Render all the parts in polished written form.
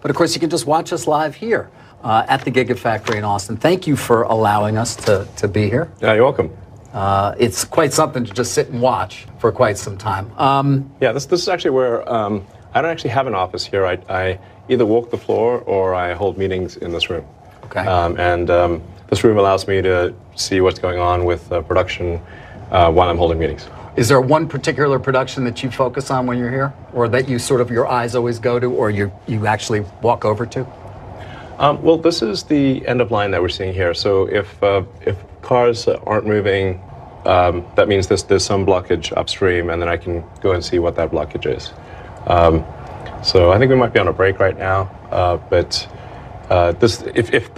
But of course, you can just watch us live here at the Gigafactory in Austin. Thank you for allowing us to be here. Yeah, you're welcome. It's quite something to just sit and watch for quite some time. Yeah, this is actually where I don't actually have an office here. I either walk the floor or I hold meetings in this room. Okay. This room allows me to see what's going on with production while I'm holding meetings. Is there one particular production that you focus on when you're here, or that you sort of your eyes always go to, or you actually walk over to? Well, this is the end of line that we're seeing here. So if cars aren't moving, that means there's some blockage upstream, and then I can go and see what that blockage is. So I think we might be on a break right now, but if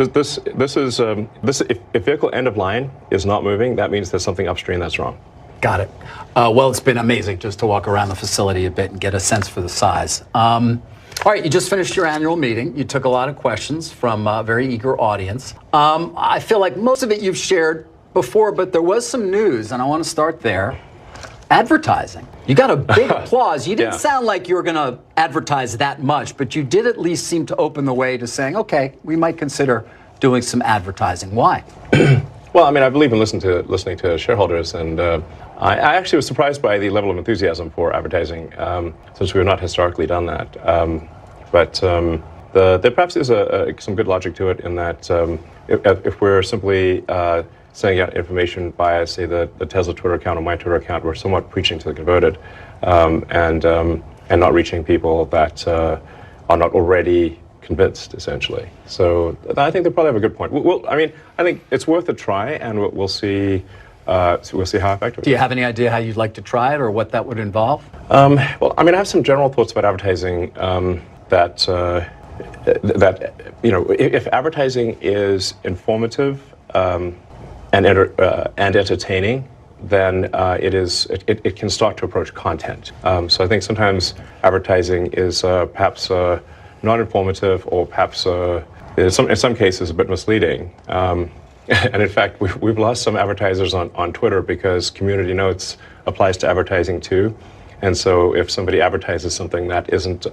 vehicle end of line is not moving, that means there's something upstream that's wrong. Got it. Well, it's been amazing just to walk around the facility a bit and get a sense for the size. All right, you just finished your annual meeting. You took a lot of questions from a very eager audience. I feel like most of it you've shared before, but there was some news, and I want to start there. Advertising. You got a big applause. You didn't sound like you were going to advertise that much, but you did at least seem to open the way to saying, okay, we might consider doing some advertising. Why? Well, I mean, I believe in listening to shareholders, and I actually was surprised by the level of enthusiasm for advertising, since we have not historically done that. But there perhaps is some good logic to it in that if we're simply sending out information via, say, the Tesla Twitter account or my Twitter account, we're somewhat preaching to the converted, and not reaching people that are not already convinced, essentially. So I think they probably have a good point. I think it's worth a try, and we'll see. We'll see how effective it is. Do you have any idea how you'd like to try it or what that would involve? Well, I mean, I have some general thoughts about advertising that if advertising is informative and entertaining, then it can start to approach content. So I think sometimes advertising is perhaps not informative, or perhaps in some cases a bit misleading. And in fact, we've lost some advertisers on Twitter because community notes applies to advertising too. And so if somebody advertises something that isn't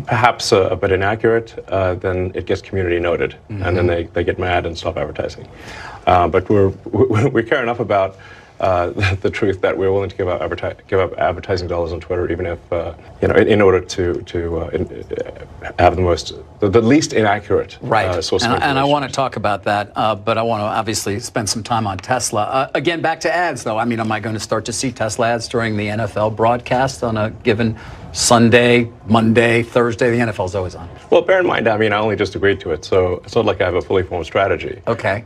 perhaps a bit inaccurate, then it gets community noted, and then they get mad and stop advertising. But we care enough about the truth that we're willing to give up advertising dollars on Twitter, even if in order to have the least inaccurate source of information. And I want to talk about that, but I want to obviously spend some time on Tesla. Again, back to ads, though. I mean, am I going to start to see Tesla ads during the NFL broadcast on a given Sunday, Monday, Thursday? The NFL's always on. Well, bear in mind, I mean, I only just agreed to it, so it's not like I have a fully formed strategy. Okay.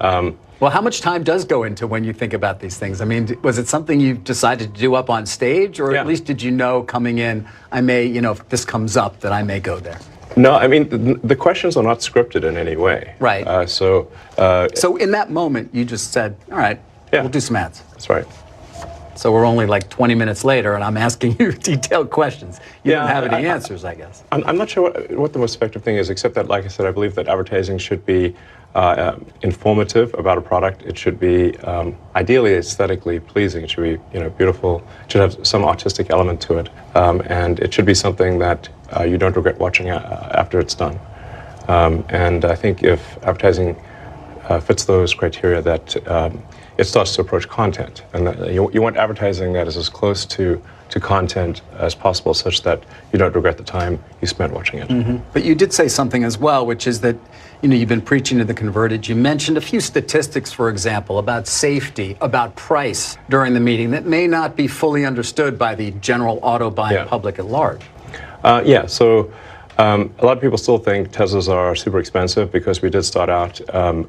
Well, how much time does go into when you think about these things? I mean, was it something you decided to do up on stage, or at least did you know coming in, I may, if this comes up, that I may go there? No, I mean, the questions are not scripted in any way. Right. So in that moment, you just said, all right, we'll do some ads. That's right. So we're only like 20 minutes later, and I'm asking you detailed questions. You don't have any answers, I guess. I'm not sure what the most effective thing is, except that, like I said, I believe that advertising should be informative about a product. It should be ideally aesthetically pleasing. It should be beautiful. It should have some artistic element to it, and it should be something that you don't regret watching after it's done. And I think if advertising fits those criteria, that it starts to approach content, and that you want advertising that is as close to content as possible, such that you don't regret the time you spent watching it. But you did say something as well, which is that you've been preaching to the converted. You mentioned a few statistics, for example, about safety, about price during the meeting that may not be fully understood by the general auto buying public at large. So a lot of people still think Teslas are super expensive because we did start out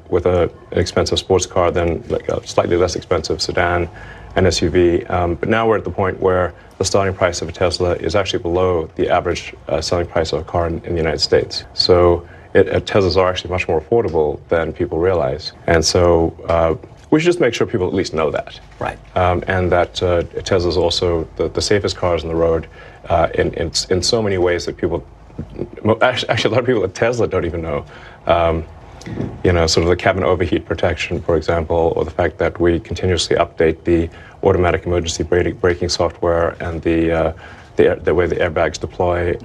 with an expensive sports car, then like a slightly less expensive sedan and SUV. But now we're at the point where the starting price of a Tesla is actually below the average selling price of a car in the United States. So Teslas are actually much more affordable than people realize. And so we should just make sure people at least know that. Right. And that Teslas are also the safest cars on the road in so many ways that people, actually a lot of people at Tesla don't even know. Sort of the cabin overheat protection, for example, or the fact that we continuously update the automatic emergency braking software and the way the airbags deploy,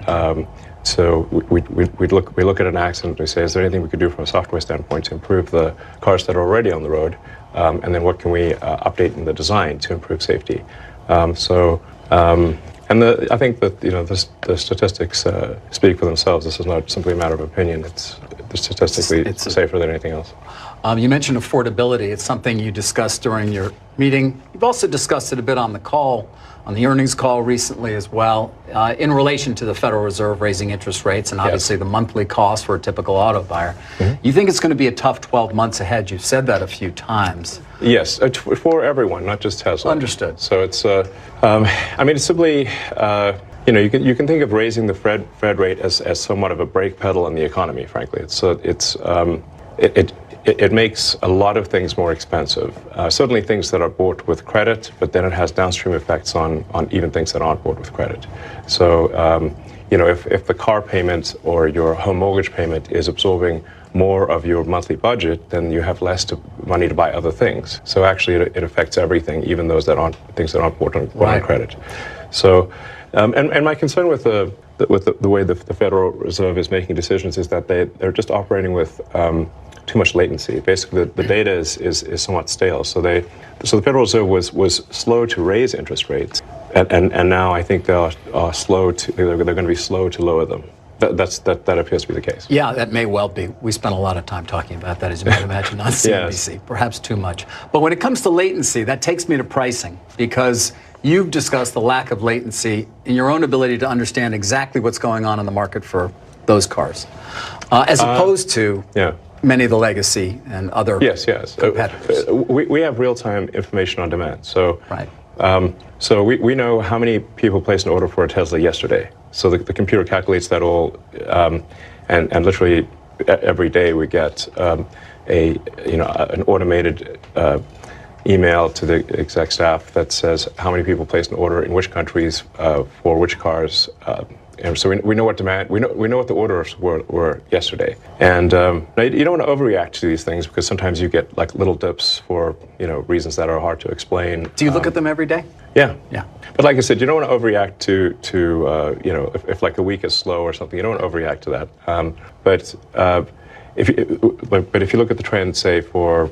So we look at an accident, we say, is there anything we could do from a software standpoint to improve the cars that are already on the road? And then what can we update in the design to improve safety? I think that the statistics speak for themselves. This is not simply a matter of opinion. It's statistically safer than anything else. You mentioned affordability. It's something you discussed during your meeting. You've also discussed it a bit on the call, on the earnings call recently as well, in relation to the Federal Reserve raising interest rates and obviously the monthly cost for a typical auto buyer. You think it's going to be a tough 12 months ahead. You've said that a few times. Yes, for everyone, not just Tesla. Understood. So it's, it's simply, you can think of raising the Fed rate as somewhat of a brake pedal on the economy. Frankly, it makes a lot of things more expensive. Certainly things that are bought with credit, but then it has downstream effects on even things that aren't bought with credit. So, if the car payment or your home mortgage payment is absorbing more of your monthly budget, then you have less money to buy other things. So actually, it affects everything, even those things that aren't bought on credit. So, and my concern with the way the Federal Reserve is making decisions is that they're just operating with too much latency. Basically, the data is somewhat stale. So the Federal Reserve was slow to raise interest rates, and now I think they're going to be slow to lower them. That appears to be the case. Yeah, that may well be. We spent a lot of time talking about that, as you might imagine, on CNBC. Yes. Perhaps too much. But when it comes to latency, that takes me to pricing, because you've discussed the lack of latency in your own ability to understand exactly what's going on in the market for those cars, as opposed to many of the legacy and other competitors. We have real-time information on demand. So, so we know how many people placed an order for a Tesla yesterday. So the computer calculates that all, and literally every day we get an automated email to the exec staff that says how many people placed an order in which countries for which cars. And so we know what demand, we know what the orders were yesterday. And you don't want to overreact to these things, because sometimes you get like little dips for reasons that are hard to explain. Do you look at them every day? Yeah. But like I said, you don't want to overreact to if like a week is slow or something, you don't want to overreact to that. But if you look at the trend, say for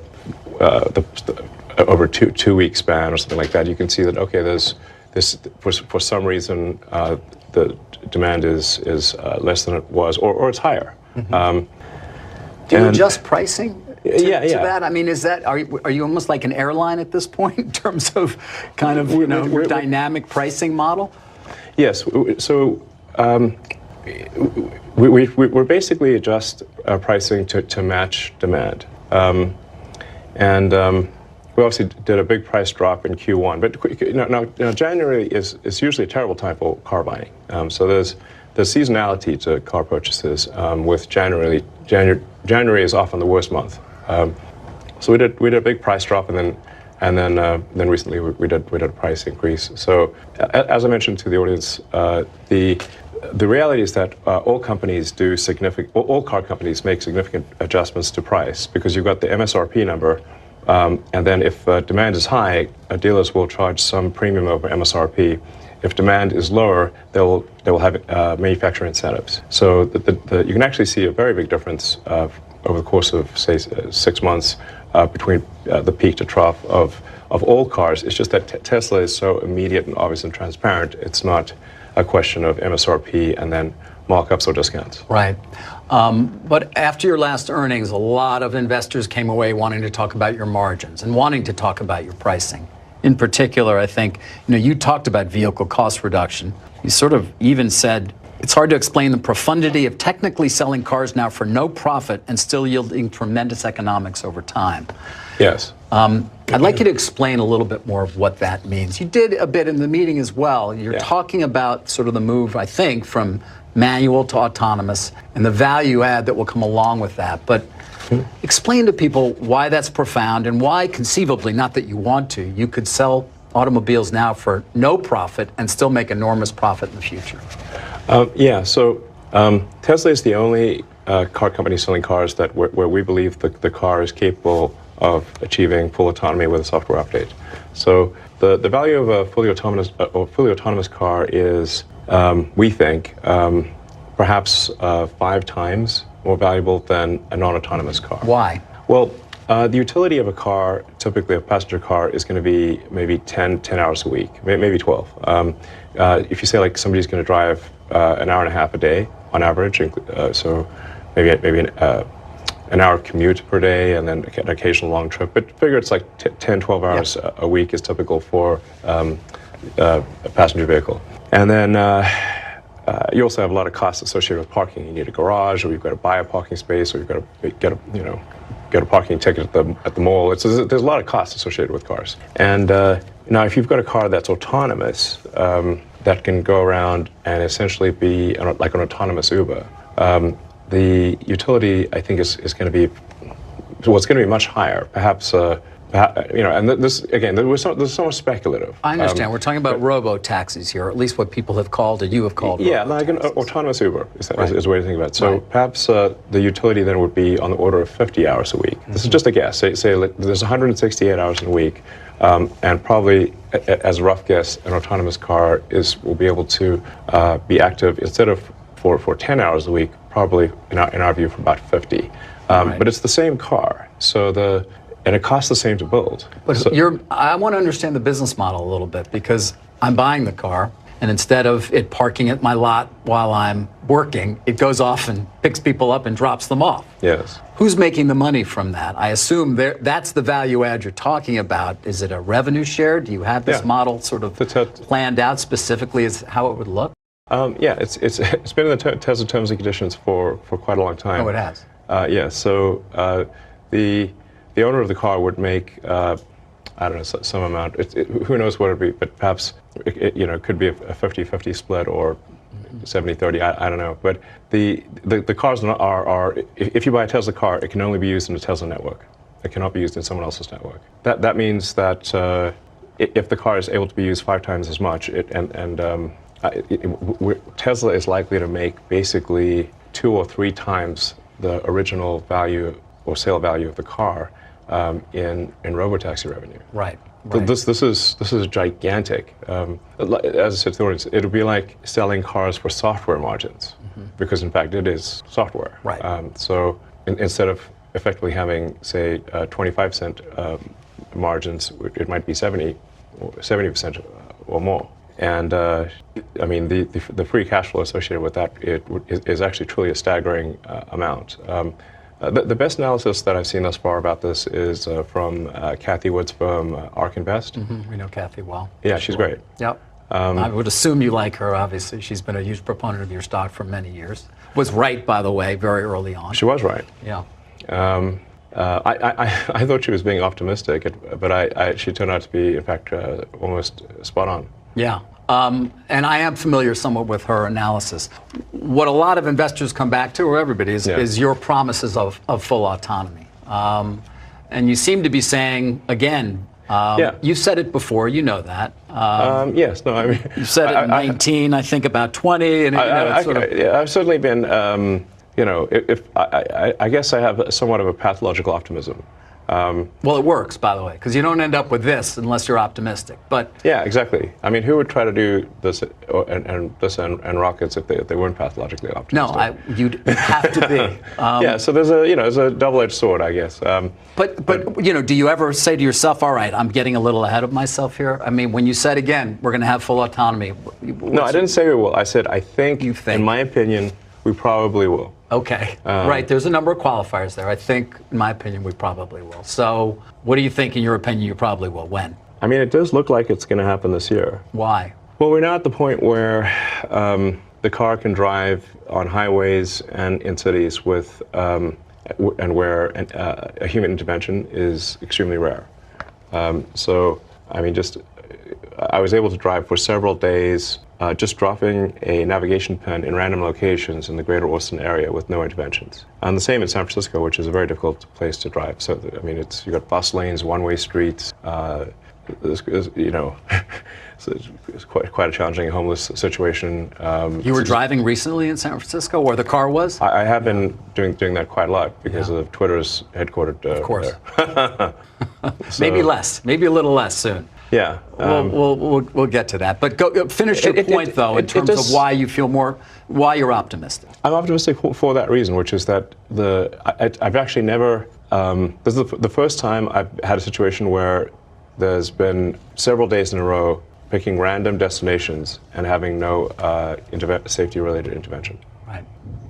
over two week span or something like that, you can see that there's this for some reason the demand is less than it was, or it's higher. Do you adjust pricing to that? I mean, are you almost like an airline at this point in terms of kind of your dynamic pricing model? Yes. So we basically adjust pricing to match demand, we obviously did a big price drop in Q1, but now January is usually a terrible time for car buying. So there's seasonality to car purchases. With January is often the worst month. So we did a big price drop, and then recently we did a price increase. So as I mentioned to the audience, the reality is that all car companies make significant adjustments to price, because you've got the MSRP number. And then if demand is high, dealers will charge some premium over MSRP. If demand is lower, they will have manufacturer incentives. So you can actually see a very big difference over the course of, say, 6 months between the peak to trough of all cars. It's just that Tesla is so immediate and obvious and transparent. It's not a question of MSRP and then markups or discounts. Right. But after your last earnings, a lot of investors came away wanting to talk about your margins and wanting to talk about your pricing. In particular, I think, you talked about vehicle cost reduction. You sort of even said, it's hard to explain the profundity of technically selling cars now for no profit and still yielding tremendous economics over time. Yes. I'd like you to explain a little bit more of what that means. You did a bit in the meeting as well. You're talking about sort of the move, I think, from manual to autonomous and the value add that will come along with that. But explain to people why that's profound and why conceivably, not that you want to, you could sell automobiles now for no profit and still make enormous profit in the future. So Tesla is the only car company selling cars where we believe the car is capable of achieving full autonomy with a software update. So the value of a fully autonomous car is, we think, perhaps 5 times more valuable than a non-autonomous car. Why? Well, the utility of a car, typically a passenger car, is going to be maybe 10 hours a week, maybe 12. If you say like somebody's going to drive an hour and a half a day on average, so maybe an hour commute per day and then an occasional long trip, but figure it's like 10, 12 hours a week is typical for a passenger vehicle. And then you also have a lot of costs associated with parking. You need a garage, or you've got to buy a parking space, or you've got to get a parking ticket at the mall. There's a lot of costs associated with cars. And now, if you've got a car that's autonomous, that can go around and essentially be like an autonomous Uber, the utility, I think, is going to be, well, it's going to be much higher. Perhaps, and this again, there's so much speculative. I understand. We're talking about robo-taxis here, or at least what people have called, or you have called. Yeah, like an autonomous Uber is a way to think about it. So perhaps the utility then would be on the order of 50 hours a week. This is just a guess. Say there's 168 hours in a week, and probably, as a rough guess, an autonomous car will be able to be active instead of for 10 hours a week, probably in our view for about 50. But it's the same car, and it costs the same to build. But I want to understand the business model a little bit, because I'm buying the car, and instead of it parking at my lot while I'm working, it goes off and picks people up and drops them off. Yes. Who's making the money from that? I assume that's the value add you're talking about. Is it a revenue share? Do you have this model sort of planned out specifically as how it would look? Yeah, it's been in the Tesla terms and conditions for quite a long time. Oh, it has. Yeah. So the owner of the car would make I don't know, some amount. Who knows what it'd be, but perhaps it could be a 50-50 split or 70-30. I don't know. But the cars are if you buy a Tesla car, it can only be used in the Tesla network. It cannot be used in someone else's network. That means that if the car is able to be used 5 times as much, Tesla is likely to make basically 2 or 3 times the original value or sale value of the car in robotaxi revenue. Right. This is gigantic. As I said to the audience, it would be like selling cars for software margins, because in fact it is software. Right. So instead of effectively having, say, 25-cent margins, it might be 70% or more. And I mean, the free cash flow associated with that is actually truly a staggering amount. The best analysis that I've seen thus far about this is from Kathy Wood's firm, ARK Invest. We know Kathy well. Yeah, she's great. Yep. I would assume you like her, obviously. She's been a huge proponent of your stock for many years. Was right, by the way, very early on. She was right. Yeah. I thought she was being optimistic, but she turned out to be, in fact, almost spot on. Yeah. And I am familiar somewhat with her analysis. What a lot of investors come back to, or everybody, is your promises of full autonomy. And you seem to be saying, again, you said it before, you know that. Yes, no, I mean... You said it at 19, I think about 20, and I've certainly been, I guess I have somewhat of a pathological optimism. Well, it works, by the way, because you don't end up with this unless you're optimistic. But yeah, exactly. I mean, who would try to do this and rockets if they weren't pathologically optimistic? No, you'd have to be. Yeah, so there's a double-edged sword, I guess. But do you ever say to yourself, all right, I'm getting a little ahead of myself here? I mean, when you said again, we're going to have full autonomy. No, I didn't say we will. I said I think, in my opinion, we probably will. Okay, right. There's a number of qualifiers there. I think, in my opinion, we probably will. So what do you think, in your opinion, you probably will? When? I mean, it does look like it's going to happen this year. Why? Well, we're now at the point where the car can drive on highways and in cities and where a human intervention is extremely rare. So, I mean, I was able to drive for several days just dropping a navigation pen in random locations in the greater Austin area with no interventions. And the same in San Francisco, which is a very difficult place to drive. So, I mean, you've got bus lanes, one-way streets, so it's quite a challenging homeless situation. You were driving recently in San Francisco, or the car was? I have been doing that quite a lot because of Twitter's headquartered of course. there. Maybe less, maybe a little less soon. Yeah. We'll get to that. But finish your point, though, in terms of why you feel why you're optimistic. I'm optimistic for that reason, which is that I've actually never, this is the first time I've had a situation where there's been several days in a row picking random destinations and having no safety-related intervention. Right.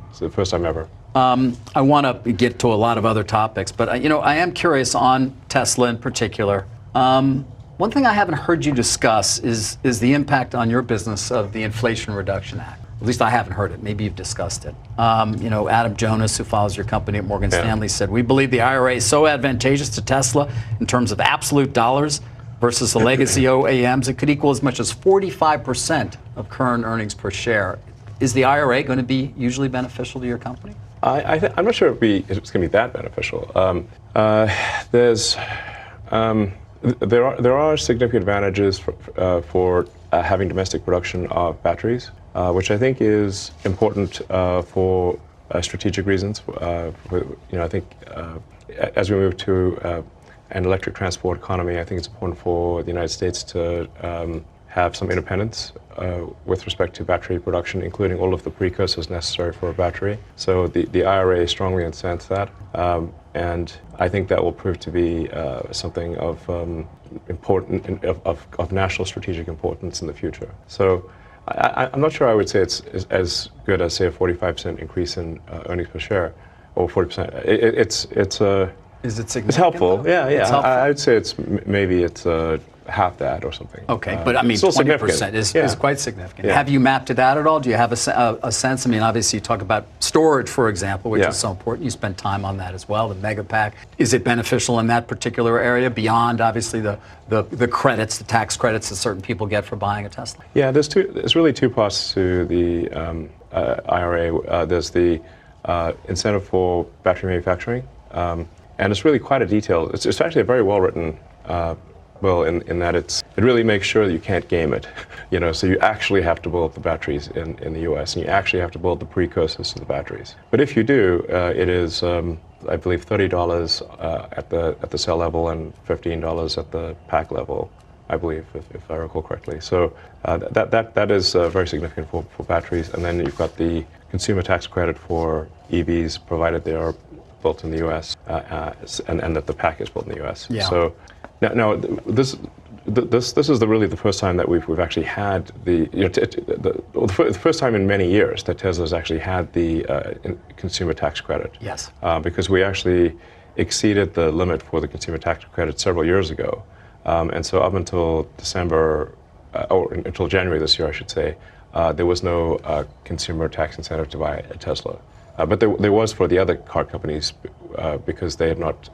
It's the first time ever. I want to get to a lot of other topics, but I am curious on Tesla in particular. One thing I haven't heard you discuss is the impact on your business of the Inflation Reduction Act. At least I haven't heard it. Maybe you've discussed it. Adam Jonas, who follows your company at Morgan Stanley, said, "We believe the IRA is so advantageous to Tesla in terms of absolute dollars versus the legacy OEMs, it could equal as much as 45% of current earnings per share." Is the IRA going to be usually beneficial to your company? I'm not sure it's going to be that beneficial. There are significant advantages for having domestic production of batteries, which I think is important for strategic reasons. I think as we move to an electric transport economy, I think it's important for the United States to have some independence with respect to battery production, including all of the precursors necessary for a battery. So the IRA strongly incents that, and I think that will prove to be something of of national strategic importance in the future. So I'm not sure I would say it's as good as, say, a 45% increase in earnings per share, or 40%. Is it significant? It's helpful. Though? Yeah. It's helpful. I would say maybe it's half that or something. Okay, but I mean, 20% is quite significant. Yeah. Have you mapped it out at all? Do you have a sense? I mean, obviously you talk about storage, for example, which is so important. You spend time on that as well, the mega pack. Is it beneficial in that particular area beyond, obviously, the credits, the tax credits that certain people get for buying a Tesla? Yeah, there's really two parts to the IRA. There's the incentive for battery manufacturing, and it's really quite a detailed, it's actually a very well-written bill in that it really makes sure that you can't game it. So you actually have to build the batteries in the US, and you actually have to build the precursors to the batteries. But if you do, it is, I believe, $30 at the cell level and $15 at the pack level, I believe, if I recall correctly. So that is very significant for batteries. And then you've got the consumer tax credit for EVs, provided they are built in the U.S. And that the pack is built in the U.S. Yeah. So now this is really the first time that we've actually had the first time in many years that Tesla's actually had the consumer tax credit. Yes. Because we actually exceeded the limit for the consumer tax credit several years ago, and so up until December or until January this year, I should say, there was no consumer tax incentive to buy a Tesla. But there was for the other car companies because they've not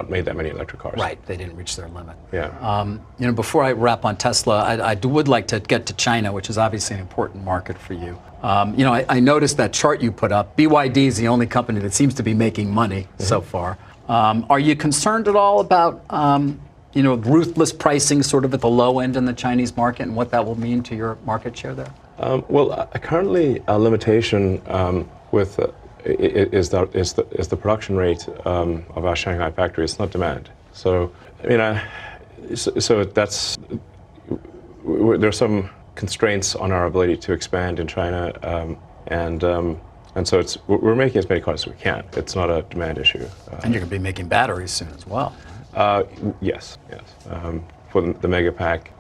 made that many electric cars. Right, they didn't reach their limit. Yeah. Before I wrap on Tesla, I would like to get to China, which is obviously an important market for you. I noticed that chart you put up. BYD is the only company that seems to be making money so far. Are you concerned at all about ruthless pricing sort of at the low end in the Chinese market and what that will mean to your market share there? Currently a limitation with is the production rate of our Shanghai factory. It's not demand. So so that's there are some constraints on our ability to expand in China, and so we're making as many cars as we can. It's not a demand issue. And you're going to be making batteries soon as well. Yes. For the mega pack,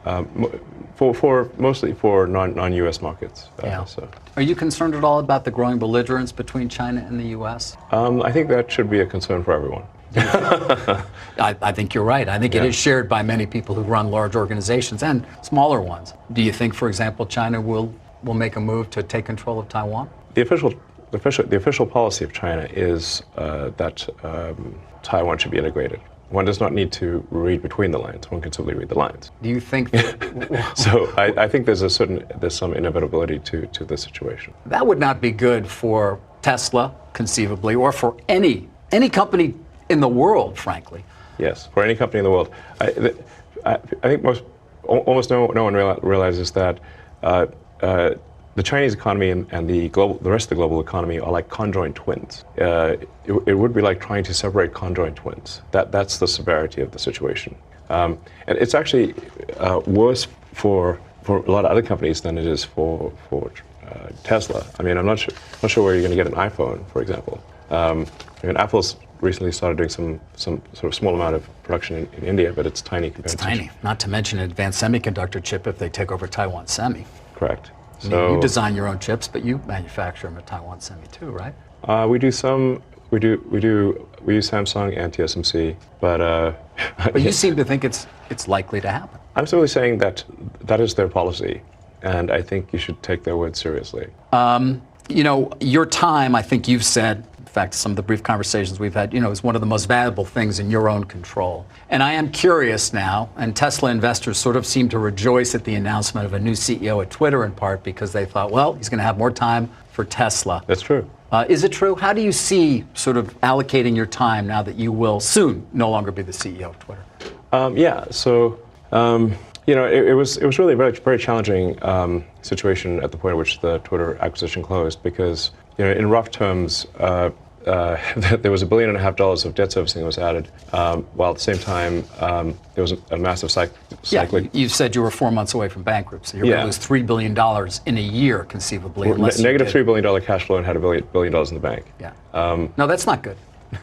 for mostly for non-U.S. markets. So. Are you concerned at all about the growing belligerence between China and the U.S.? I think that should be a concern for everyone. I think you're right. I think it is shared by many people who run large organizations and smaller ones. Do you think, for example, China will make a move to take control of Taiwan? The official policy of China is that Taiwan should be integrated. One does not need to read between the lines. One can simply read the lines. Do you think that... So I think there's some inevitability to this situation. That would not be good for Tesla, conceivably, or for any company in the world, frankly. Yes, for any company in the world. I think almost no one realizes that the Chinese economy and the rest of the global economy are like conjoined twins. It would be like trying to separate conjoined twins. That's the severity of the situation. And it's actually worse for a lot of other companies than it is for Tesla. I mean, I'm not sure where you're going to get an iPhone, for example. Apple's recently started doing some sort of small amount of production in India, but it's tiny compared to... It's tiny, not to mention an advanced semiconductor chip if they take over Taiwan Semi. Correct. I mean, you design your own chips, but you manufacture them at Taiwan Semi too, right? We use Samsung and TSMC, but but you seem to think it's likely to happen. I'm simply saying that is their policy, and I think you should take their word seriously. You know, your time, I think you've said, in fact, some of the brief conversations we've had, is one of the most valuable things in your own control. And I am curious now, and Tesla investors sort of seem to rejoice at the announcement of a new CEO at Twitter in part because they thought, well, he's going to have more time for Tesla. That's true. Is it true? How do you see sort of allocating your time now that you will soon no longer be the CEO of Twitter? It was really a very, very challenging situation at the point at which the Twitter acquisition closed because, in rough terms, there was $1.5 billion of debt servicing that was added, while at the same time there was a massive cycle. Yeah, you said you were 4 months away from bankruptcy. You're going to lose $3 billion in a year, conceivably. Negative $3 billion cash flow and had $1 billion in the bank. Yeah. No, that's not good.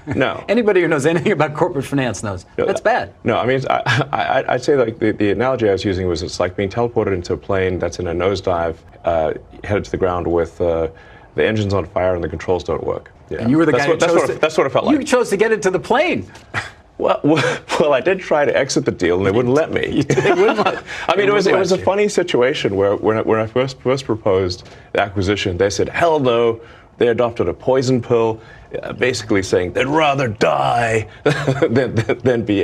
No. Anybody who knows anything about corporate finance knows that's bad. No, I mean, I'd say like the analogy I was using was it's like being teleported into a plane that's in a nosedive, headed to the ground with the engine's on fire and the controls don't work. Yeah. And you were the guy who chose that's what it felt like. You chose to get into the plane. Well, I did try to exit the deal, and they wouldn't let me. They wouldn't let, I mean, it was a funny situation where when I first proposed the acquisition, they said, hell no. They adopted a poison pill, basically saying they'd rather die than be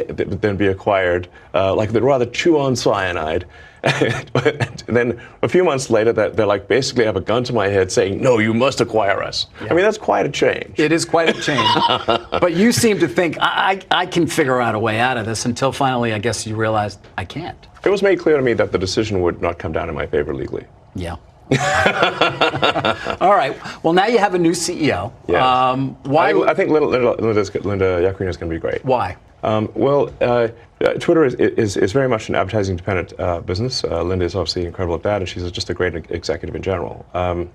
acquired. Like they'd rather chew on cyanide. And then a few months later, they're like basically have a gun to my head saying, no, you must acquire us. Yeah. I mean, that's quite a change. It is quite a change. But you seem to think, I can figure out a way out of this until finally, I guess you realized I can't. It was made clear to me that the decision would not come down in my favor legally. Yeah. All right. Well, now you have a new CEO. Yes. I think Linda Yaccarino is going to be great. Why? Twitter is very much an advertising-dependent business. Linda is obviously incredible at that, and she's just a great executive in general. My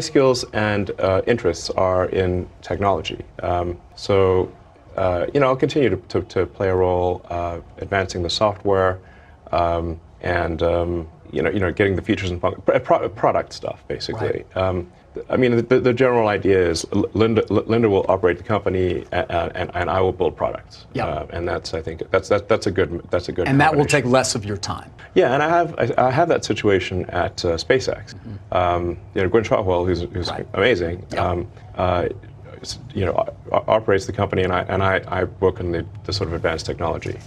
skills and interests are in technology. I'll continue to play a role advancing the software. And getting the features and product stuff, basically. Right. I mean, the general idea is Linda will operate the company, and I will build products. Yeah. And I think that's a good. And that will take less of your time. Yeah, and I have that situation at SpaceX. Mm-hmm. Gwynne Shotwell, who's right. Amazing. Yep. Operates the company, and I work on the sort of advanced technology,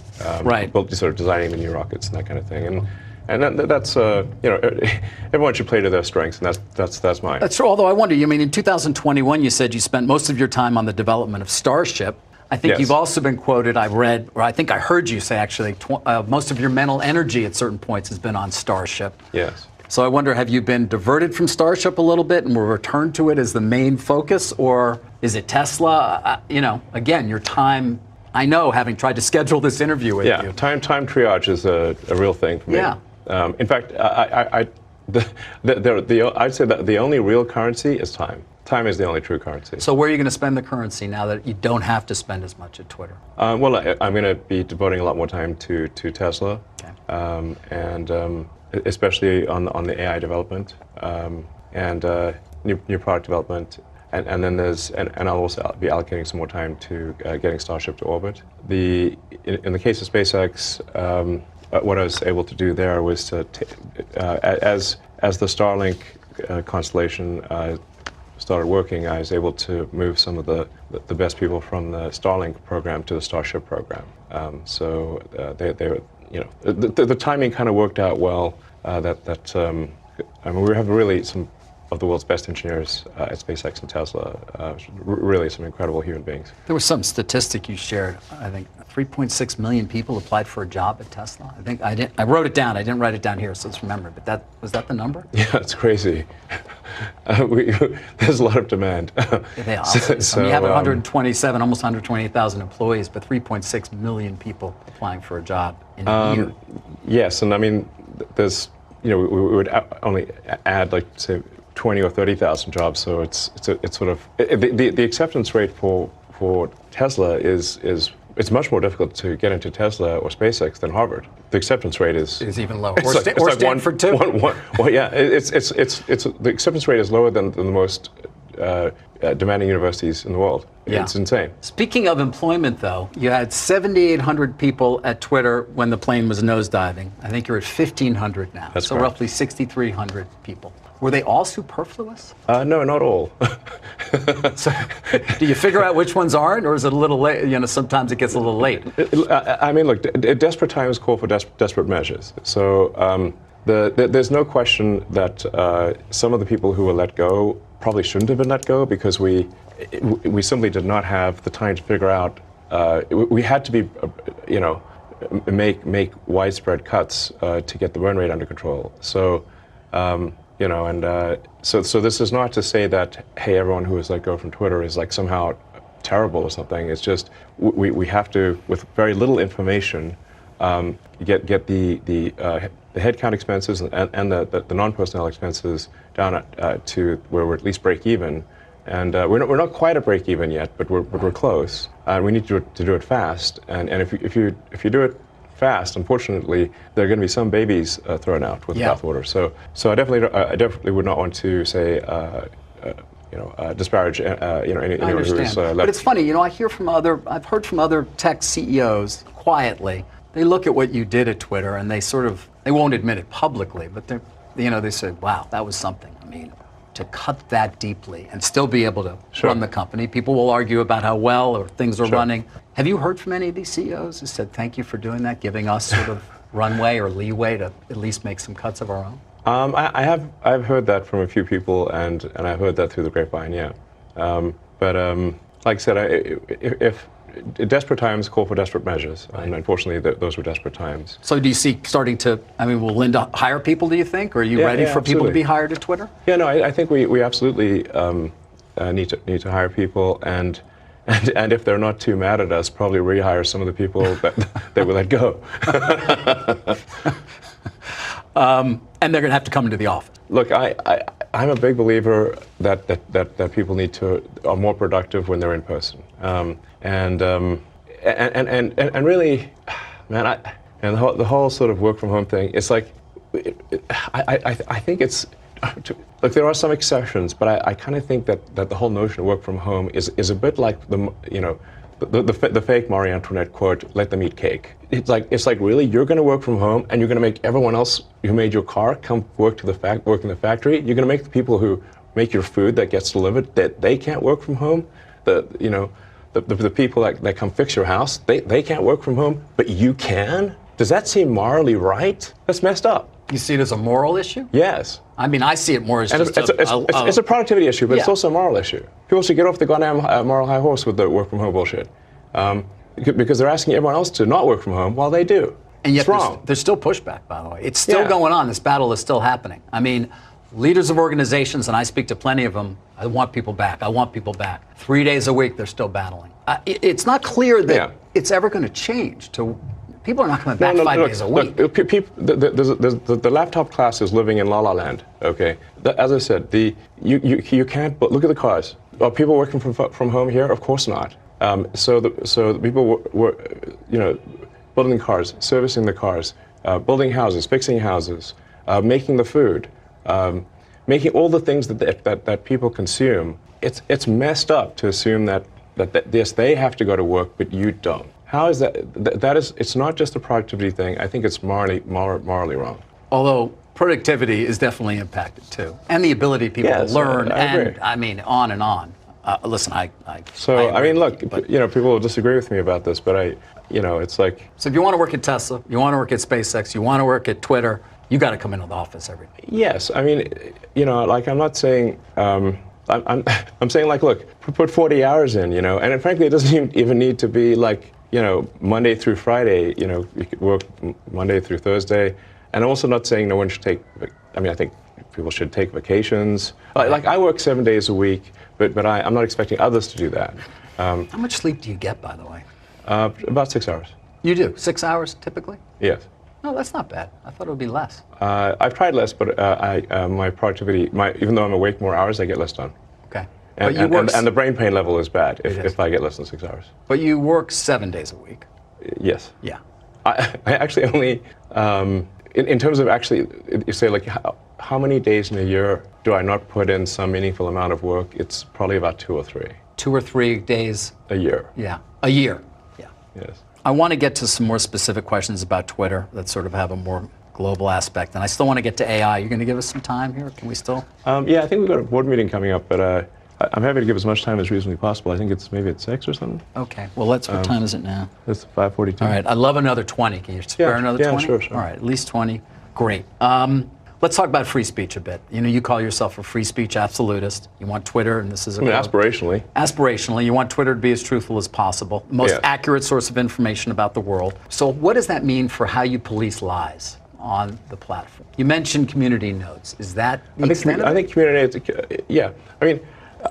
right? Both sort of designing the new rockets and that kind of thing, and that's everyone should play to their strengths, and that's mine. That's true. Although I wonder, in 2021, you said you spent most of your time on the development of Starship. I think yes. You've also been quoted. I read, or I think I heard you say actually, most of your mental energy at certain points has been on Starship. Yes. So I wonder, have you been diverted from Starship a little bit and will return to it as the main focus, or is it Tesla? Again, your time, I know, having tried to schedule this interview with you. Yeah, time triage is a real thing for me. Yeah. In fact, I'd say that the only real currency is time. Time is the only true currency. So where are you going to spend the currency now that you don't have to spend as much at Twitter? I'm going to be devoting a lot more time to Tesla. Okay. Especially on the AI development and new product development, and then I'll also be allocating some more time to getting Starship to orbit. In the case of SpaceX, what I was able to do there was to as the Starlink constellation started working, I was able to move some of the best people from the Starlink program to the Starship program. The timing kind of worked out well. We have really some of the world's best engineers at SpaceX and Tesla. Really some incredible human beings. There was some statistic you shared. I think 3.6 million people applied for a job at Tesla. I wrote it down. I didn't write it down here, so it's remembered. But was that the number? Yeah, it's crazy. There's a lot of demand. Yeah, so you have 127, almost 128,000 employees, but 3.6 million people applying for a job in a year. Yes, and I mean, there's, we would only add like say 20 or 30,000 jobs. So it's sort of the acceptance rate for Tesla is it's much more difficult to get into Tesla or SpaceX than Harvard. The acceptance rate is even lower. Or Stanford too. Well, yeah, it's the acceptance rate is lower than the most demanding universities in the world. Yeah. It's insane. Speaking of employment, though, you had 7,800 people at Twitter when the plane was nosediving. I think you're at 1,500 now. That's so correct. roughly 6,300 people. Were they all superfluous? No, not all. So, do you figure out which ones aren't, or is it a little late? Sometimes it gets a little late. I mean, look, desperate times call for desperate measures. So there's no question that some of the people who were let go probably shouldn't have been let go because we simply did not have the time to figure out. We had to be, make widespread cuts to get the burn rate under control. So. So this is not to say that, hey, everyone who is let go from Twitter is like somehow terrible or something. It's just we have to, with very little information, get the headcount expenses and the non-personnel expenses down to where we're at least break even. And we're not quite at break even yet, but we're close. We need to do it fast. And if you do it fast, unfortunately, there are going to be some babies thrown out with the bathwater. So I definitely would not want to say disparage anyone who's left. But it's funny, I've heard from other tech CEOs quietly. They look at what you did at Twitter and they won't admit it publicly, but they say, wow, that was something. I mean, to cut that deeply and still be able to run the company. People will argue about how well or things are running. Have you heard from any of these CEOs who said, thank you for doing that, giving us sort of runway or leeway to at least make some cuts of our own? I've heard that from a few people, and I've heard that through the grapevine, yeah. But like I said, if desperate times call for desperate measures, and unfortunately those were desperate times. So do you see will Linda hire people, do you think? Or are you ready for people to be hired at Twitter? Yeah, no, I think we absolutely need to hire people, and if they're not too mad at us, probably rehire some of the people that we let go. And they're going to have to come into the office. Look, I'm a big believer that people are more productive when they're in person. And really, man, the whole sort of work from home thing, it's like, I think it's, look, there are some exceptions, but I kind of think that the whole notion of work from home is a bit like the fake Marie Antoinette quote, "Let them eat cake." It's like really, you're going to work from home and you're going to make everyone else who made your car come work in the factory. You're going to make the people who make your food that gets delivered that they can't work from home. The people that come fix your house, they can't work from home, but you can? Does that seem morally right? That's messed up. You see it as a moral issue? Yes. I mean, I see it more as it's a productivity issue, but it's also a moral issue. People should get off the goddamn moral high horse with the work from home bullshit. Because they're asking everyone else to not work from home while they do. And yet it's wrong. There's still pushback, by the way. It's still going on. This battle is still happening. I mean, leaders of organizations, and I speak to plenty of them, I want people back. I want people back. 3 days a week, they're still battling. It's not clear that it's ever going to change. People are not coming back 5 days a week. Look, the laptop class is living in La La Land. Okay, as I said, you can't. But look at the cars. Are people working from home here? Of course not. So the people were building cars, servicing the cars, building houses, fixing houses, making the food, making all the things that people consume. It's messed up to assume that yes, they have to go to work, but you don't. How is that? It's not just a productivity thing. I think it's morally wrong. Although productivity is definitely impacted too, and the ability of people to learn, I mean, on and on. Listen, look, people will disagree with me about this, but it's like. So if you want to work at Tesla, you want to work at SpaceX, you want to work at Twitter, You got to come into the office every day. Yes, I mean, like I'm not saying. I'm saying like, look, put 40 hours in, and frankly, it doesn't even need to be like, Monday through Friday. You could work Monday through Thursday, and I'm also not saying no one should take. I mean, I think people should take vacations. Like I work 7 days a week, but I'm not expecting others to do that. How much sleep do you get, by the way? About 6 hours. You do 6 hours typically? Yes. No, that's not bad. I thought it would be less. I've tried less, but my productivity, even though I'm awake more hours, I get less done. Okay. And the brain pain level is bad if I get less than 6 hours. But you work 7 days a week. Yes. Yeah. I actually only, in terms of actually, you say like how many days in a year do I not put in some meaningful amount of work? It's probably about 2 or 3. 2 or 3 days? A year. Yeah. A year. Yeah. Yes. I want to get to some more specific questions about Twitter that sort of have a more global aspect. And I still want to get to AI. You're going to give us some time here? Can we still? Yeah, I think we've got a board meeting coming up, but I'm happy to give as much time as reasonably possible. I think it's maybe at 6 or something. Okay. Well, what time is it now? It's 5:42. All right. I'd love another 20. Can you spare another 20? Yeah, sure. All right. At least 20. Great. Let's talk about free speech a bit. You call yourself a free speech absolutist. You want Twitter, and this is aspirationally. Aspirationally, you want Twitter to be as truthful as possible, most accurate source of information about the world. So what does that mean for how you police lies on the platform? You mentioned community notes. Is that the extent of it? I think community notes, yeah. I mean,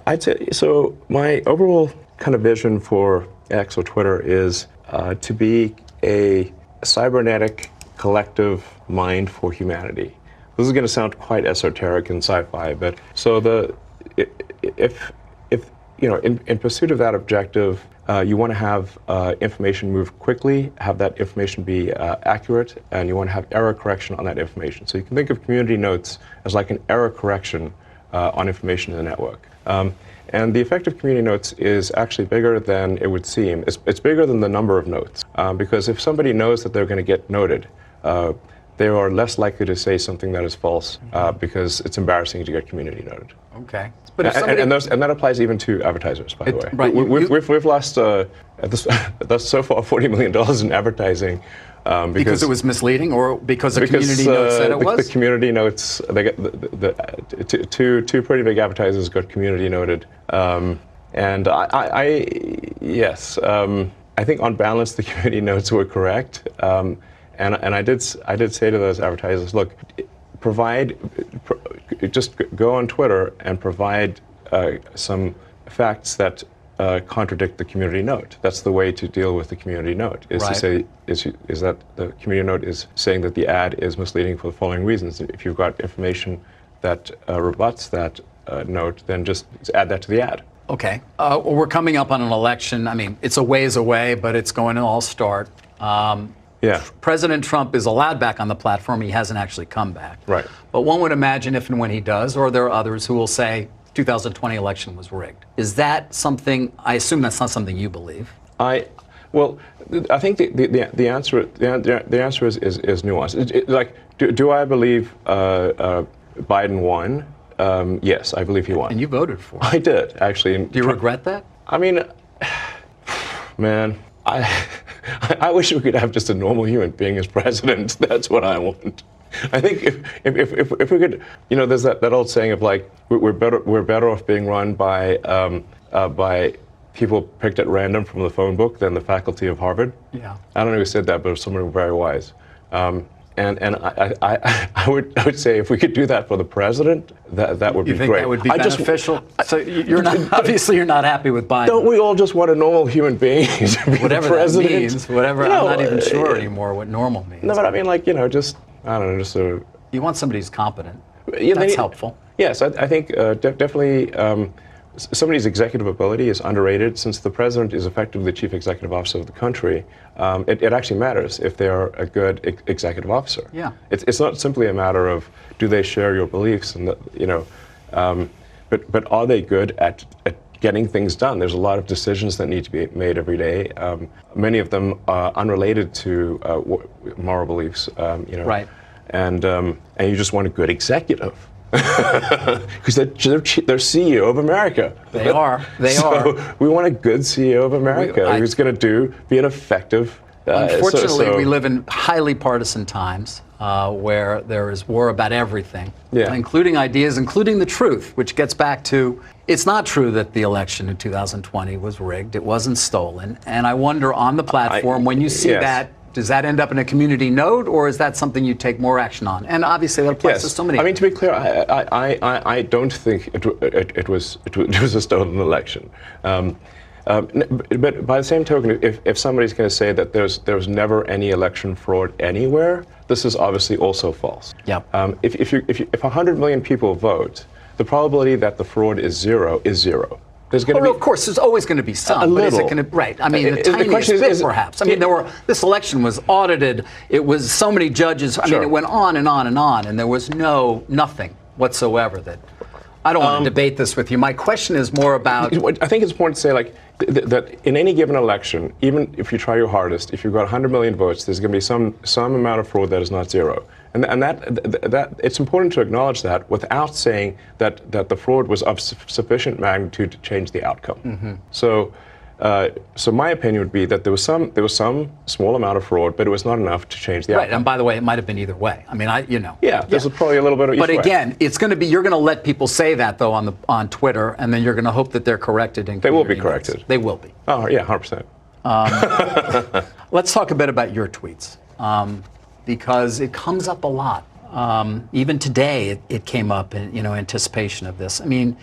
I'd say, so my overall kind of vision for X or Twitter is to be a cybernetic collective mind for humanity. This is going to sound quite esoteric and sci-fi, but so if in pursuit of that objective, you want to have information move quickly, have that information be accurate, and you want to have error correction on that information. So you can think of community notes as like an error correction on information in the network. And the effect of community notes is actually bigger than it would seem. It's bigger than the number of notes, because if somebody knows that they're going to get noted, they are less likely to say something that is false because it's embarrassing to get community noted. Okay. But and that applies even to advertisers, by the way. Right. We've lost that's so far $40 million in advertising. Because it was misleading, or because the community notes said it was? The community notes, they get two pretty big advertisers got community noted, and yes, I think on balance the community notes were correct, and I did say to those advertisers, look, just go on Twitter and provide some facts that contradict the community note. That's the way to deal with the community note, is to say, is that the community note is saying that the ad is misleading for the following reasons. If you've got information that rebuts that note, then just add that to the ad. Okay. Well, we're coming up on an election. I mean, it's a ways away, but it's going to all start. Yeah. President Trump is allowed back on the platform. He hasn't actually come back. Right. But one would imagine if and when he does, or there are others who will say 2020 election was rigged. Is that something? I assume that's not something you believe. Well, I think the answer is nuanced. Like, do I believe Biden won? Yes, I believe he won. And you voted for him. I did, actually. Do you regret that? I mean, man, I wish we could have just a normal human being as president. That's what I want. I think if we could, there's that old saying of like we're better off being run by people picked at random from the phone book than the faculty of Harvard. Yeah. I don't know who said that, but it was someone very wise. And I would say if we could do that for the president, that would be great. You think that would be beneficial? So you're not, obviously you're not happy with Biden. Don't we all just want a normal human being to be whatever the president? That means, whatever. I'm not even sure anymore what normal means. No, but I mean, like, just I don't know, just a. You want somebody who's competent. Yeah, that's helpful. Yes, I think definitely. Somebody's executive ability is underrated. Since the president is effectively the chief executive officer of the country, it actually matters if they're a good executive officer. Yeah. It's not simply a matter of do they share your beliefs, and but are they good at getting things done? There's a lot of decisions that need to be made every day. Many of them are unrelated to moral beliefs. Right. And you just want a good executive. Because they're CEO of America. They are. So we want a good CEO of America who's going to be an effective Unfortunately, we live in highly partisan times where there is war about everything, including ideas, including the truth, which gets back to it's not true that the election in 2020 was rigged. It wasn't stolen. And I wonder on the platform, when you see that, does that end up in a community node, or is that something you take more action on? And obviously, that applies to so many. I mean, to be clear, I don't think it was a stolen election. But by the same token, if somebody's going to say that there was never any election fraud anywhere, this is obviously also false. Yep. If 100 million people vote, the probability that the fraud is zero is zero. There's going to be, of course, there's always going to be some. A little. But is it going to, right? I mean, the tiniest bit, perhaps. I mean, this election was audited. It was so many judges. I mean, it went on and on and on, and there was nothing whatsoever that. I don't want to debate this with you. My question is more about. I think it's important to say, like, that in any given election, even if you try your hardest, if you've got 100 million votes, there's going to be some amount of fraud that is not zero. And that it's important to acknowledge that without saying that the fraud was of sufficient magnitude to change the outcome. Mm-hmm. So my opinion would be that there was some small amount of fraud, but it was not enough to change the outcome. Right, and by the way, it might have been either way. I mean, Yeah, there's probably a little bit of each way. But again, it's going to be, you're going to let people say that, though, on Twitter, and then you're going to hope that they're corrected. They will be corrected. They will be. Oh, yeah, 100%. Let's talk a bit about your tweets, because it comes up a lot. Even today, it came up in anticipation of this. I mean,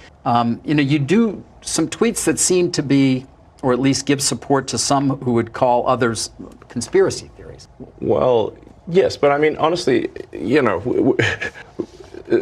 you do some tweets that seem to be, or at least give support to some who would call others conspiracy theories. Well, yes, but I mean, honestly,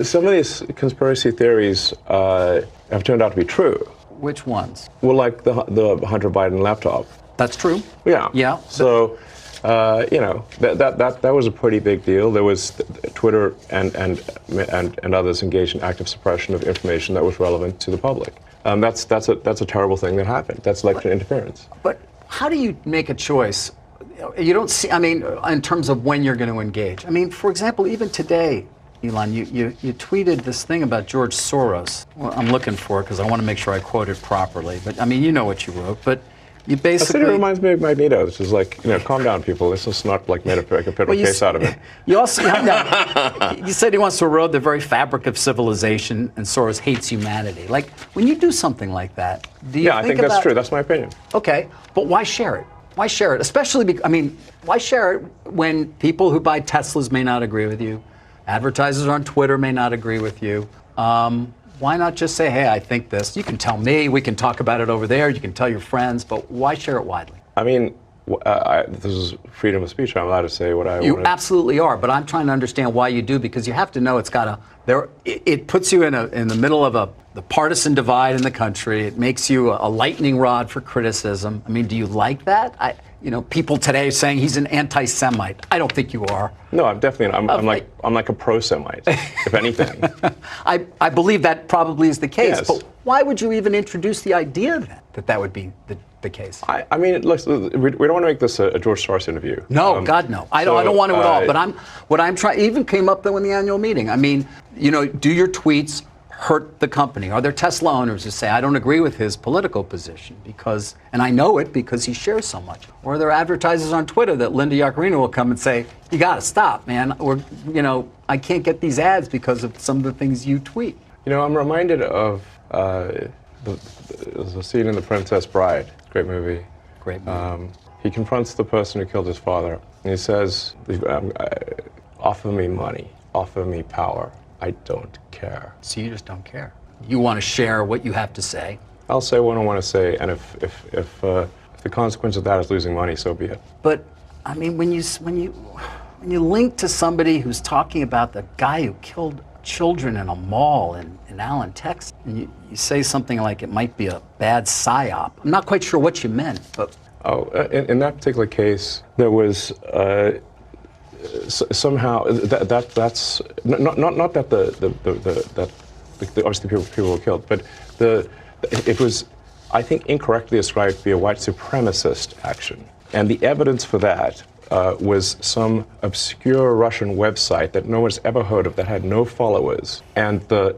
some of these conspiracy theories have turned out to be true. Which ones? Well, like the Hunter Biden laptop. That's true. Yeah. Yeah. So, that was a pretty big deal. There was Twitter and others engaged in active suppression of information that was relevant to the public. That's a terrible thing that happened. That's election interference. But how do you make a choice? You don't see. I mean, in terms of when you're going to engage. I mean, for example, even today, Elon, you tweeted this thing about George Soros. Well, I'm looking for it because I want to make sure I quote it properly. But I mean, you know what you wrote. But you basically. It reminds me of Magneto, which is like, calm down, people. This is not like made a federal case out of it. You also, you said he wants to erode the very fabric of civilization, and Soros hates humanity. Like, when you do something like that, do you? Yeah, I think that's true. That's my opinion. Okay, but why share it? Why share it? Especially, why share it when people who buy Teslas may not agree with you, advertisers on Twitter may not agree with you. Why not just say, hey, I think this. You can tell me, we can talk about it over there, you can tell your friends, but why share it widely? I mean, this is freedom of speech. I'm allowed to say what I want. You absolutely are, but I'm trying to understand why you do, because you have to know it puts you in the middle of the partisan divide in the country. It makes you a lightning rod for criticism. I mean, do you like that? People today saying he's an anti-Semite. I don't think you are. No, I'm definitely. I'm like a pro-Semite, if anything. I believe that probably is the case. Yes. But why would you even introduce the idea then that would be the case? I mean, look, we don't want to make this a George Soros interview. No, God, no. I don't want to at all. But what I'm trying, even came up though in the annual meeting. I mean, do your tweets hurt the company? Are there Tesla owners who say, I don't agree with his political position and I know it because he shares so much? Or are there advertisers on Twitter that Linda Yaccarino will come and say, you got to stop, man. Or, I can't get these ads because of some of the things you tweet. I'm reminded of the scene in The Princess Bride. Great movie. Great movie. He confronts the person who killed his father, and he says, offer me money, offer me power. I don't care. So you just don't care. You want to share what you have to say. I'll say what I want to say, and if the consequence of that is losing money, so be it. But I mean, when you link to somebody who's talking about the guy who killed children in a mall in Allen, Texas, and you say something like it might be a bad psyop. I'm not quite sure what you meant, but. In that particular case, there was. Somehow that's not that that obviously people were killed, but it was, I think, incorrectly ascribed to be a white supremacist action, and the evidence for that was some obscure Russian website that no one's ever heard of, that had no followers, and the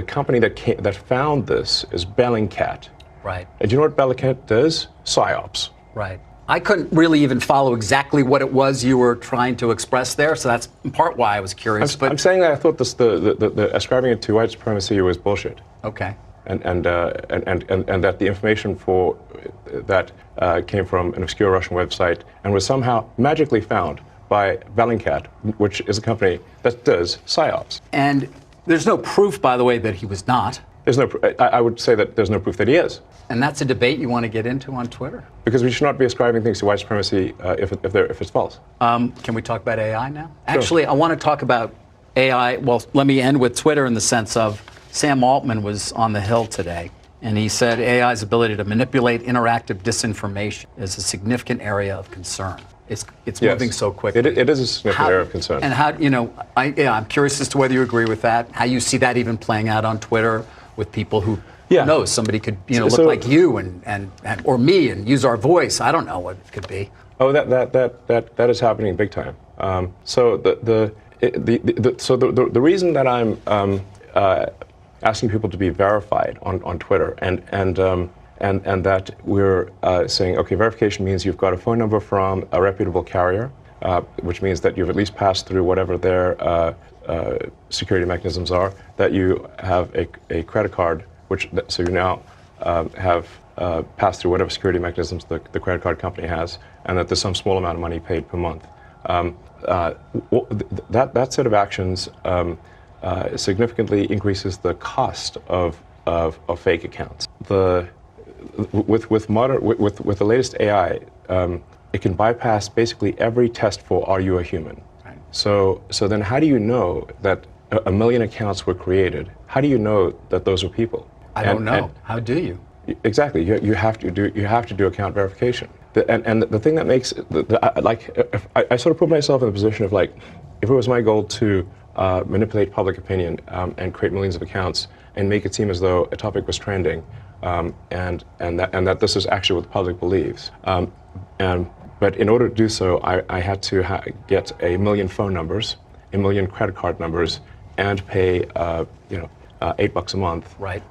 company that found this is Bellingcat. Right. And do you know what Bellingcat does? Psyops. Right. I couldn't really even follow exactly what it was you were trying to express there, so that's in part why I was curious. I'm saying that I thought the ascribing it to white supremacy was bullshit. Okay. And that the information for that came from an obscure Russian website and was somehow magically found by Bellingcat, which is a company that does psyops. And there's no proof, by the way, that he was not. There's no. I would say that there's no proof that he is. And that's a debate you want to get into on Twitter? Because we should not be ascribing things to white supremacy if it's false. Can we talk about AI now? Sure. Actually, I want to talk about AI. Well, let me end with Twitter in the sense of Sam Altman was on the Hill today, and he said AI's ability to manipulate interactive disinformation is a significant area of concern. It's yes. Moving so quickly. It is a significant area of concern. And how, I'm curious as to whether you agree with that, how you see that even playing out on Twitter with people who knows somebody could look like you and or me and use our voice. I don't know what it could be. Oh, that is happening big time. So the reason that I'm asking people to be verified on Twitter and that we're saying, okay, verification means you've got a phone number from a reputable carrier, which means that you've at least passed through whatever their security mechanisms are, that you have a credit card, so you now have passed through whatever security mechanisms the credit card company has, and that there's some small amount of money paid per month. That set of actions significantly increases the cost of fake accounts. With the latest AI, it can bypass basically every test for are you a human. Right. So then how do you know that a million accounts were created? How do you know that those are people? I don't know. How do you? Exactly. You have to do account verification. And the thing that makes I sort of put myself in the position of like, if it was my goal to manipulate public opinion and create millions of accounts and make it seem as though a topic was trending, and that this is actually what the public believes. But in order to do so, I had to get a million phone numbers, a million credit card numbers, and pay $8 a month. Right.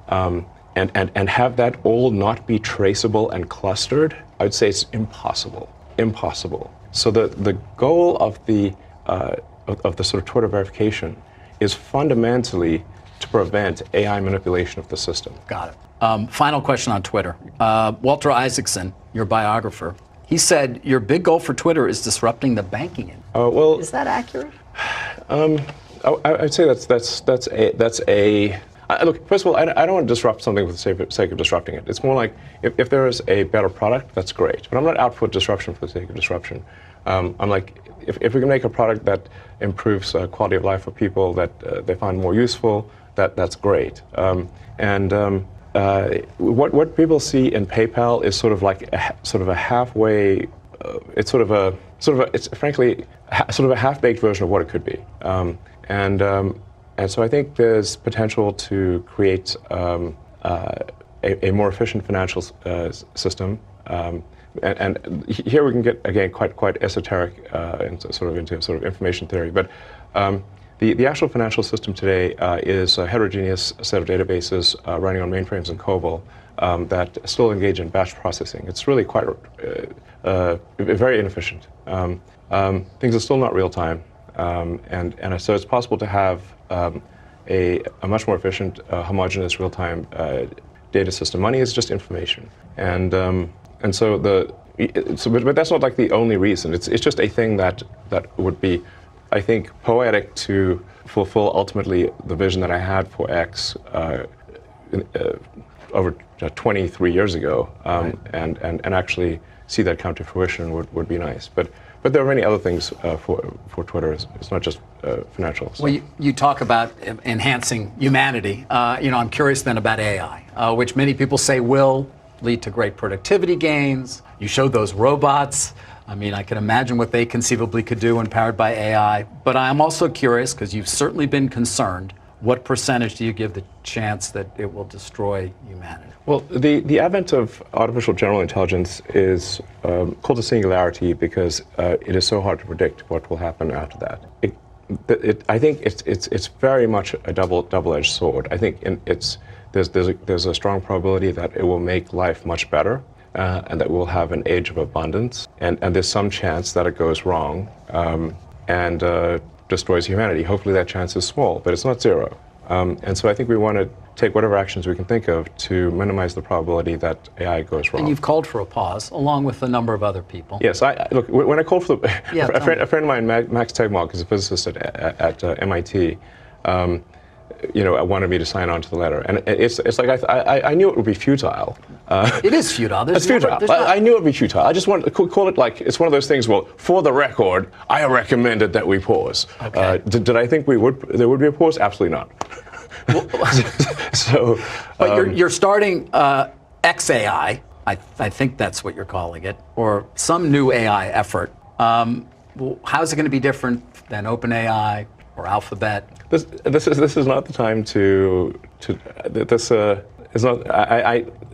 And have that all not be traceable and clustered. I would say it's impossible. Impossible. So the goal of the sort of Twitter verification is fundamentally to prevent AI manipulation of the system. Got it. Final question on Twitter. Walter Isaacson, your biographer, he said your big goal for Twitter is disrupting the banking industry. Is that accurate? I'd say that's a. Look, first of all, I don't want to disrupt something for the sake of disrupting it. It's more like if there is a better product, that's great. But I'm not out for disruption for the sake of disruption. I'm like, if we can make a product that improves quality of life for people, that they find more useful, that's great. What people see in PayPal is sort of like a halfway. It's frankly sort of a half-baked version of what it could be. And so I think there's potential to create a more efficient financial system. And here we can get, again, quite esoteric into sort of information theory. But the actual financial system today is a heterogeneous set of databases running on mainframes and COBOL that still engage in batch processing. It's really quite very inefficient. Things are still not real time. And so it's possible to have a much more efficient, homogeneous, real-time data system. Money is just information, but that's not like the only reason. It's just a thing that would be, I think, poetic to fulfill ultimately the vision that I had for X over 23 years ago, right. and actually see that come to fruition would be nice. But there are many other things for Twitter. It's not just financial. So. Well, you talk about enhancing humanity. I'm curious then about AI, which many people say will lead to great productivity gains. You showed those robots. I mean, I can imagine what they conceivably could do when powered by AI. But I'm also curious, because you've certainly been concerned, what percentage do you give the chance that it will destroy humanity? Well, the advent of artificial general intelligence is called a singularity because it is so hard to predict what will happen after that. I think it's very much a double-edged sword. I think there's a strong probability that it will make life much better, and that we'll have an age of abundance, and there's some chance that it goes wrong and destroys humanity. Hopefully that chance is small, but it's not zero. And so I think we want to take whatever actions we can think of to minimize the probability that AI goes wrong. And you've called for a pause, along with a number of other people. Yes, look, when I called for the, a friend of mine, Max Tegmark, is a physicist at MIT, wanted me to sign on to the letter. And it's like I knew it would be futile. It is futile. It's futile. I knew it would be futile. I just want to call it like, it's one of those things, well, for the record, I recommended that we pause. Okay. Did I think there would be a pause? Absolutely not. So, but you're starting XAI, I think that's what you're calling it, or some new AI effort. How's it going to be different than OpenAI or Alphabet? This is not the time to this is not.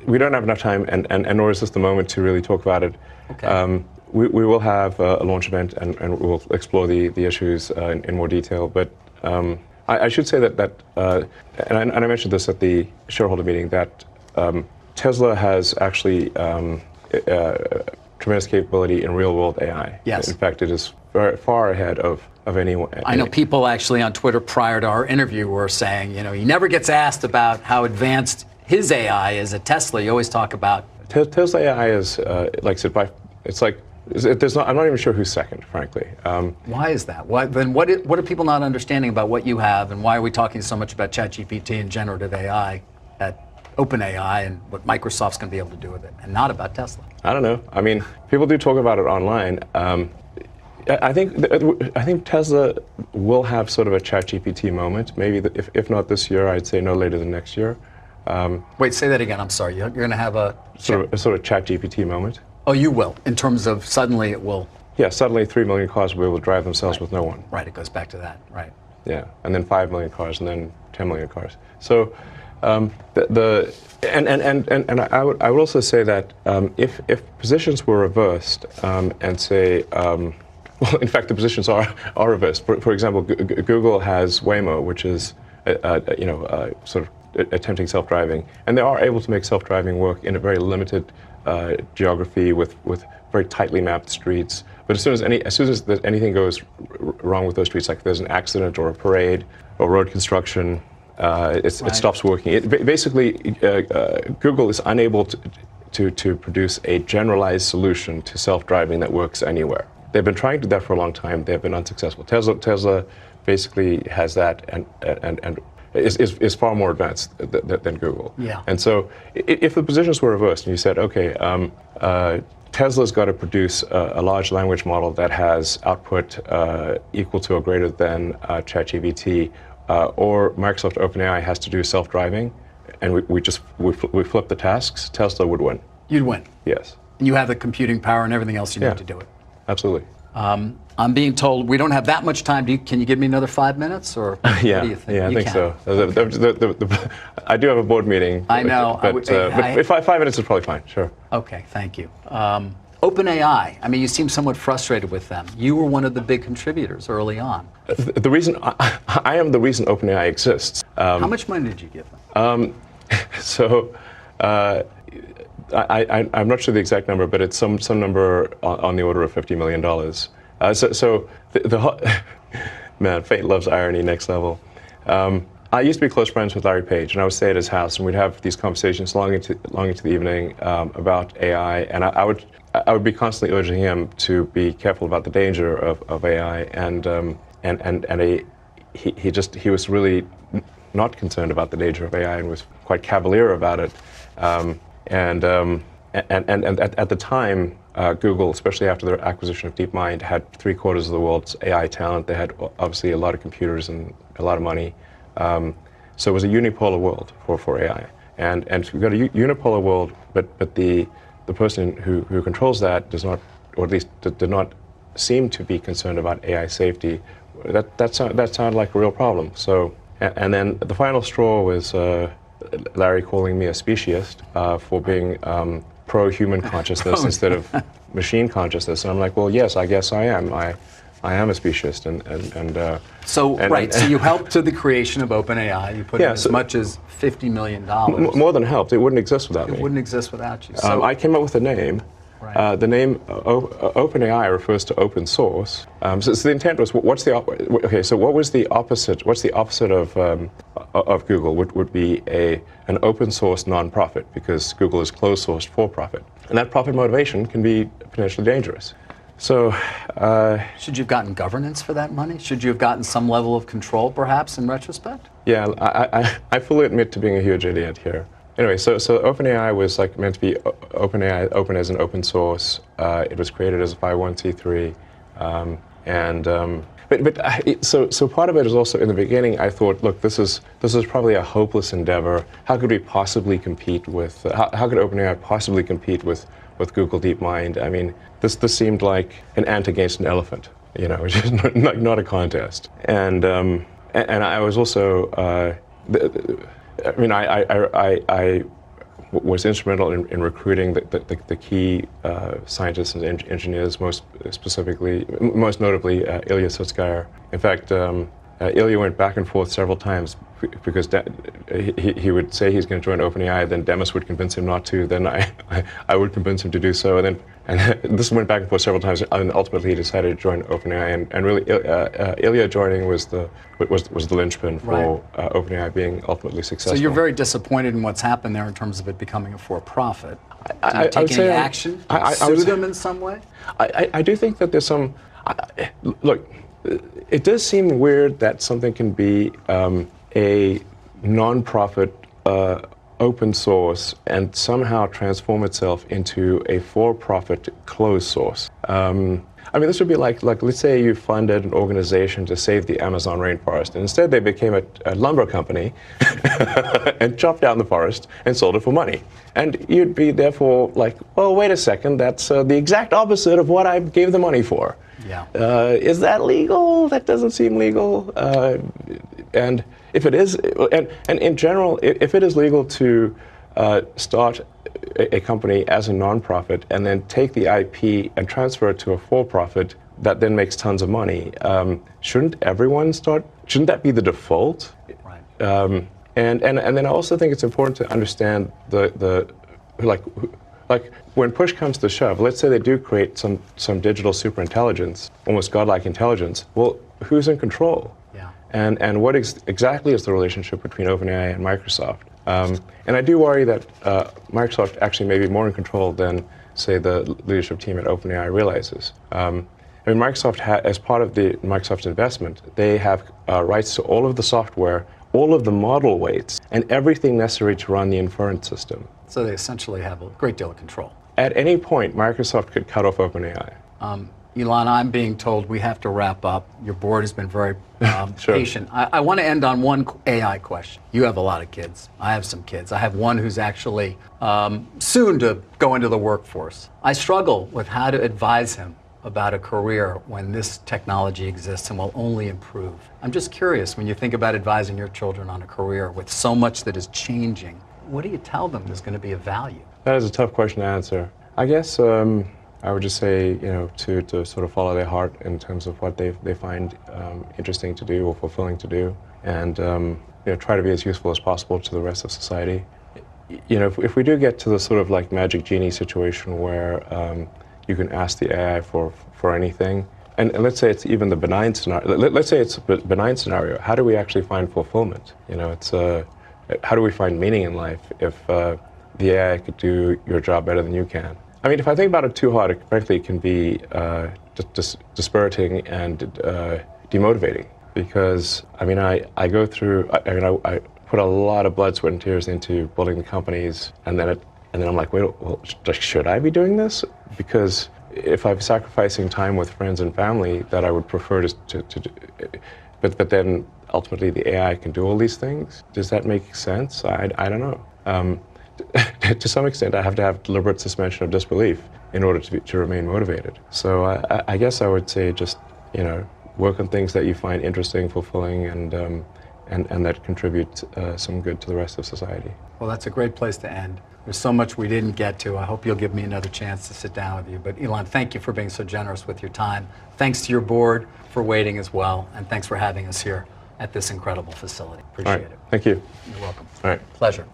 We don't have enough time, and nor is this the moment to really talk about it. Okay. We will have a launch event, and we'll explore the issues in more detail. But I should say that and I mentioned this at the shareholder meeting, that Tesla has actually tremendous capability in real-world AI. Yes. In fact, it is very far ahead of anyone. I know people actually on Twitter prior to our interview were saying, he never gets asked about how advanced his AI is at Tesla. You always talk about Tesla AI is like I said, it's like there's not. I'm not even sure who's second, frankly. Why is that? What are people not understanding about what you have, and why are we talking so much about ChatGPT and generative AI at OpenAI and what Microsoft's going to be able to do with it, and not about Tesla? I don't know. I mean, people do talk about it online. I think Tesla will have sort of a ChatGPT moment. Maybe if not this year, I'd say no later than next year. Wait, say that again. I'm sorry. You're going to have a sort of ChatGPT moment. Oh, you will. In terms of suddenly it will. Yeah, suddenly 3 million cars will be able to drive themselves with no one. Right. It goes back to that. Right. Yeah, and then 5 million cars, and then 10 million cars. So I would also say that if positions were reversed and say. Well, in fact, the positions are reversed. For example, Google has Waymo, which is sort of attempting self-driving, and they are able to make self-driving work in a very limited geography with very tightly mapped streets. But as soon as anything goes wrong with those streets, like if there's an accident or a parade or road construction, it stops working. Basically, Google is unable to produce a generalized solution to self-driving that works anywhere. They've been trying to do that for a long time. They've been unsuccessful. Tesla basically has that and is far more advanced than Google. Yeah. And so if the positions were reversed and you said, okay, Tesla's got to produce a large language model that has output equal to or greater than ChatGPT, or Microsoft OpenAI has to do self-driving, and we flip the tasks, Tesla would win. You'd win. Yes. And you have the computing power and everything else you need to do it. Absolutely. I'm being told we don't have that much time. Can you give me another 5 minutes, or yeah, what do you think? Yeah, I think so. I do have a board meeting. I know. But 5 minutes is probably fine. Sure. Okay, thank you. OpenAI. I mean, you seem somewhat frustrated with them. You were one of the big contributors early on. The reason I am the reason OpenAI exists. How much money did you give them? I'm not sure the exact number, but it's some number on the order of $50 million. Man, fate loves irony, next level. I used to be close friends with Larry Page, and I would stay at his house, and we'd have these conversations long into the evening about AI, and I would be constantly urging him to be careful about the danger of AI, and he was really not concerned about the danger of AI and was quite cavalier about it. And at the time, Google, especially after their acquisition of DeepMind, had 3/4 of the world's AI talent. They had obviously a lot of computers and a lot of money. So it was a unipolar world for AI. And we've got a unipolar world, but the person who controls that does not, or at least did not seem to be concerned about AI safety. That sounded like a real problem. So, and then the final straw was Larry calling me a speciesist for being pro-human consciousness instead of machine consciousness. And I'm like, well, yes, I guess I am. I am a speciesist, and So and- right, so you helped to the creation of OpenAI. You put in Yeah, as so- much as $50 million. more than helped. It wouldn't exist without me. It wouldn't exist without you. So I came up with a name. Right. The name OpenAI refers to open source. So the intent was, what's the okay? So what was the opposite? What's the opposite of Google? Would be an open source nonprofit, because Google is closed sourced for profit, and that profit motivation can be potentially dangerous. So should you have gotten governance for that money? Should you have gotten some level of control, perhaps, in retrospect? yeah, I fully admit to being a huge idiot here. Anyway, so OpenAI was like meant to be open as an open source. It was created as a 501c3, so part of it is also, in the beginning I thought, look, this is probably a hopeless endeavor. How could we possibly compete with? How could OpenAI possibly compete with Google DeepMind? I mean, this seemed like an ant against an elephant, which is not a contest. And I was also. I was instrumental in recruiting the key scientists and engineers, most notably Ilya Sutskever. In fact, Ilya went back and forth several times because he would say he's going to join OpenAI, then Demis would convince him not to, then I would convince him to do so, and this went back and forth several times, and ultimately he decided to join OpenAI, and really Ilya joining was the linchpin for OpenAI being ultimately successful. So you're very disappointed in what's happened there in terms of it becoming a for-profit. Did you I take would any say action? Sue them in some way? I do think that there's some. Look, it does seem weird that something can be a non-profit, open source, and somehow transform itself into a for-profit closed source. This would be like let's say you funded an organization to save the Amazon rainforest, and instead they became a lumber company and chopped down the forest and sold it for money. And you'd be therefore like, well, wait a second, that's the exact opposite of what I gave the money for. Yeah. Is that legal? That doesn't seem legal. And if it is, and in general, if it is legal to start a company as a nonprofit and then take the IP and transfer it to a for-profit that then makes tons of money, shouldn't everyone start? Shouldn't that be the default? Right. And then I also think it's important to understand like when push comes to shove, let's say they do create some digital superintelligence, almost godlike intelligence. Well, who's in control? Yeah. And what exactly is the relationship between OpenAI and Microsoft? And I do worry that Microsoft actually may be more in control than, say, the leadership team at OpenAI realizes. Microsoft, as part of the Microsoft investment, they have rights to all of the software, all of the model weights, and everything necessary to run the inference system. So they essentially have a great deal of control. At any point, Microsoft could cut off OpenAI. Elon, I'm being told we have to wrap up. Your board has been very Sure. patient. I want to end on one AI question. You have a lot of kids. I have some kids. I have one who's actually soon to go into the workforce. I struggle with how to advise him about a career when this technology exists and will only improve. I'm just curious, when you think about advising your children on a career with so much that is changing, what do you tell them is going to be of value? That is a tough question to answer. I guess I would just say, to sort of follow their heart in terms of what they find interesting to do or fulfilling to do, and try to be as useful as possible to the rest of society. If we do get to the sort of like magic genie situation where you can ask the AI for anything, and let's say it's even the benign scenario. Let's say it's a benign scenario. How do we actually find fulfillment? How do we find meaning in life if the AI could do your job better than you can? I mean, if I think about it too hard, it frankly can be dispiriting and demotivating. Because I go through. I put a lot of blood, sweat, and tears into building the companies, and then I'm like, wait, well, should I be doing this? Because if I'm sacrificing time with friends and family that I would prefer to do, but then ultimately the AI can do all these things. Does that make sense? I don't know. To some extent, I have to have deliberate suspension of disbelief in order to remain motivated. So I guess I would say just work on things that you find interesting, fulfilling, and that contribute some good to the rest of society. Well, that's a great place to end. There's so much we didn't get to. I hope you'll give me another chance to sit down with you. But Elon, thank you for being so generous with your time. Thanks to your board for waiting as well. And thanks for having us here at this incredible facility. Appreciate it. Thank you. You're welcome. All right. Pleasure.